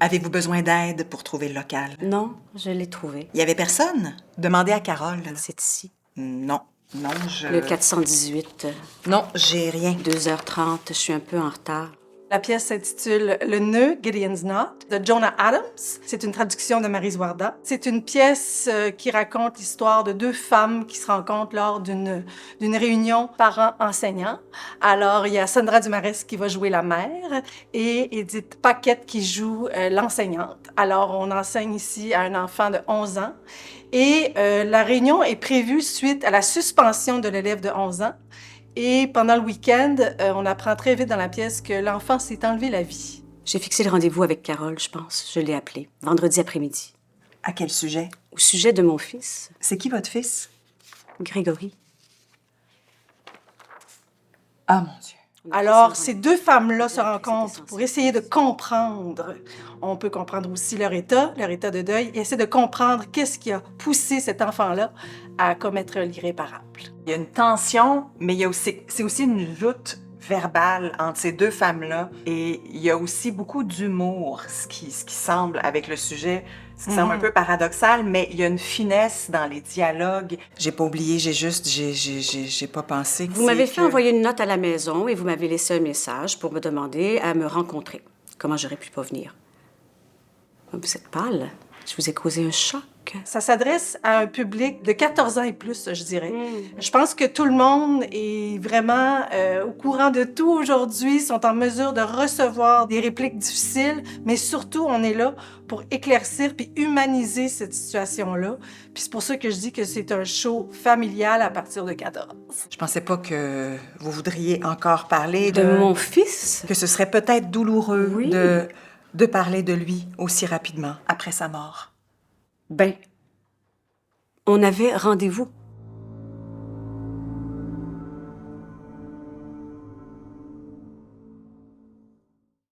Avez-vous besoin d'aide pour trouver le local? Non, je l'ai trouvé. Il y avait personne? Demandez à Carole. C'est ici. Non, non, Le 418. Non, j'ai rien. 2h30, je suis un peu en retard. La pièce s'intitule Le nœud, Gideon's Knot, de Jonah Adams. C'est une traduction de Maryse Warda. C'est une pièce qui raconte l'histoire de deux femmes qui se rencontrent lors d'une réunion parents-enseignants. Alors, il y a Sandra Dumarest qui va jouer la mère et Edith Paquette qui joue l'enseignante. Alors, on enseigne ici à un enfant de 11 ans. Et la réunion est prévue suite à la suspension de l'élève de 11 ans. Et pendant le week-end, on apprend très vite dans la pièce que l'enfant s'est enlevé la vie. J'ai fixé le rendez-vous avec Carole, je pense. Je l'ai appelée, vendredi après-midi. À quel sujet? Au sujet de mon fils, C'est qui votre fils? Grégory. Ah, mon Dieu. Alors, ces deux femmes-là se rencontrent pour essayer de comprendre. On peut comprendre aussi leur état de deuil, et essayer de comprendre qu'est-ce qui a poussé cet enfant-là à commettre l'irréparable. Il y a une tension, mais c'est aussi une joute verbale entre ces deux femmes-là. Et il y a aussi beaucoup d'humour, ce qui semble, avec le sujet, ce qui semble un peu paradoxal, mais il y a une finesse dans les dialogues. J'ai pas oublié, j'ai pas pensé que Vous m'avez fait que... envoyer une note à la maison et vous m'avez laissé un message pour me demander à me rencontrer. Comment j'aurais pu pas venir? Vous êtes pâle. Je vous ai causé un choc. Ça s'adresse à un public de 14 ans et plus, je dirais. Je pense que tout le monde est vraiment au courant de tout aujourd'hui, sont en mesure de recevoir des répliques difficiles, mais surtout, on est là pour éclaircir puis humaniser cette situation-là. Puis c'est pour ça que je dis que c'est un show familial à partir de 14. Je pensais pas que vous voudriez encore parler De mon fils? que ce serait peut-être douloureux Oui. de parler de lui aussi rapidement après sa mort. Ben, on avait rendez-vous.